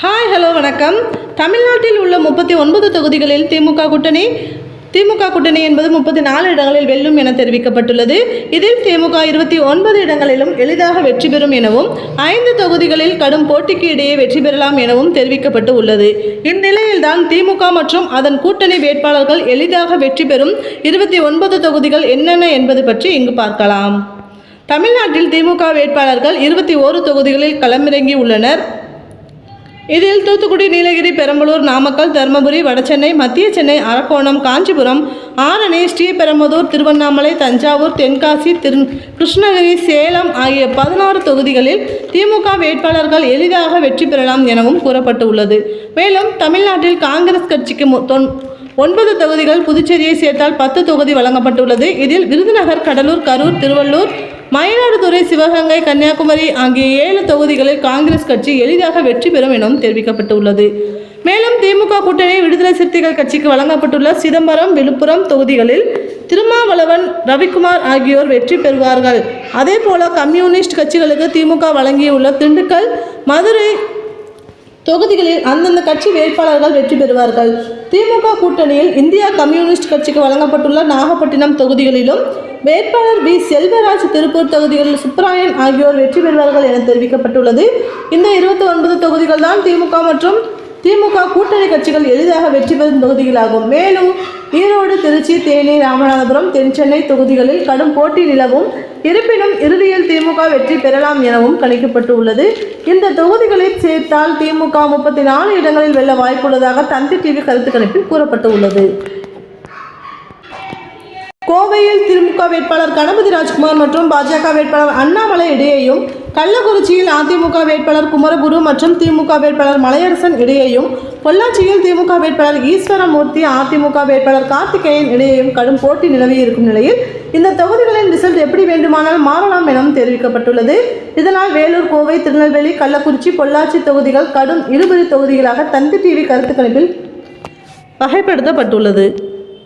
Hi hello வணக்கம். தமிழ்நாட்டில் உள்ள 39 தொகுதிகளில் திமுக கூட்டணி என்பது 34 இடங்களில் வெல்லும் என தெரிவிக்கப்பட்டுள்ளது. இதில் திமுக 29 இடங்களிலும் எளிதாக வெற்றி பெறும் எனவும் 5 தொகுதிகளில் கடும் போட்டிக்கு இடையே வெற்றி பெறலாம் எனவும் தெரிவிக்கப்பட்டு உள்ளது. இந்நிலையில்தான் திமுக மற்றும் அதன் கூட்டணி வேட்பாளர்கள் எளிதாக வெற்றி பெறும் 29 தொகுதிகள் என்னென்ன என்பது பற்றி இங்கு பார்க்கலாம். தமிழ்நாட்டில் திமுக வேட்பாளர்கள் 21 தொகுதிகளில் களமிறங்கி உள்ளனர். இதில் தூத்துக்குடி, நீலகிரி, பெரம்பலூர், நாமக்கல், தருமபுரி, வடசென்னை, மத்திய சென்னை, அரக்கோணம், காஞ்சிபுரம், ஆரணி, ஸ்ரீபெரும்புதூர், திருவண்ணாமலை, தஞ்சாவூர், தென்காசி, கிருஷ்ணகிரி, சேலம் ஆகிய 16 தொகுதிகளில் திமுக வேட்பாளர்கள் எளிதாக வெற்றி பெறலாம் எனவும் கூறப்பட்டு உள்ளது. மேலும் தமிழ்நாட்டில் காங்கிரஸ் கட்சிக்கு 9 தொகுதிகள், புதுச்சேரியை சேர்த்தால் 10 தொகுதி வழங்கப்பட்டுள்ளது. இதில் விருதுநகர், கடலூர், கரூர், திருவள்ளூர், மயிலாடுதுறை, சிவகங்கை, கன்னியாகுமரி ஆகிய 7 தொகுதிகளில் காங்கிரஸ் கட்சி எளிதாக வெற்றி பெறும் எனவும் தெரிவிக்கப்பட்டுள்ளது. மேலும் திமுக கூட்டணி விடுதலை சிறுத்தைகள் கட்சிக்கு வழங்கப்பட்டுள்ள சிதம்பரம், விழுப்புரம் தொகுதிகளில் திருமாவளவன், ரவிக்குமார் ஆகியோர் வெற்றி பெறுவார்கள். அதேபோல கம்யூனிஸ்ட் கட்சிகளுக்கு திமுக வழங்கியுள்ள திண்டுக்கல், மதுரை தொகுதிகளில் அந்தந்த கட்சி வேட்பாளர்கள் வெற்றி பெறுவார்கள். திமுக கூட்டணியில் இந்தியா கம்யூனிஸ்ட் கட்சிக்கு வழங்கப்பட்டுள்ள நாகப்பட்டினம் தொகுதிகளிலும் வேட்பாளர் வி. செல்வராஜ், திருப்பூர் தொகுதிகளில் சுப்பராயன் ஆகியோர் வெற்றி பெறுவார்கள் என தெரிவிக்கப்பட்டுள்ளது. இந்த 29 தொகுதிகள் தான் திமுக கூட்டணி கட்சிகள் எளிதாக வெற்றி பெறும் தொகுதிகளாகும். மேலும் ஈரோடு, திருச்சி, தேனி, ராமநாதபுரம், தென்சென்னை தொகுதிகளில் கடும் போட்டி நிலவும். இருப்பினும் இறுதியில் திமுக வெற்றி பெறலாம் எனவும் கணிக்கப்பட்டு உள்ளது. இந்த தொகுதிகளை சேர்த்தால் திமுக 34 இடங்களில் வெல்ல வாய்ப்புள்ளதாக தந்தி டிவி கருத்து கணிப்பில் கூறப்பட்டு உள்ளது. கோவையில் திமுக வேட்பாளர் கணபதி ராஜ்குமார் மற்றும் பாஜக வேட்பாளர் அண்ணாமலை இடையேயும், கள்ளக்குறிச்சியில் அதிமுக வேட்பாளர் குமரகுரு மற்றும் திமுக வேட்பாளர் மலையரசன் இடையேயும், பொள்ளாச்சியில் திமுக வேட்பாளர் ஈஸ்வரமூர்த்தி, அதிமுக வேட்பாளர் கார்த்திகேயன் இடையேயும் கடும் போட்டி நிலவி இருக்கும் நிலையில் இந்த தொகுதிகளின் ரிசல்ட் எப்படி வேண்டுமானால் மாறலாம் எனவும் தெரிவிக்கப்பட்டுள்ளது. இதனால் வேலூர், கோவை, திருநெல்வேலி, கள்ளக்குறிச்சி, பொள்ளாச்சி தொகுதிகள் கடும் இழுபறி தொகுதிகளாக தந்தி டிவி கருத்து கணிப்பில் வகைப்படுத்தப்பட்டுள்ளது.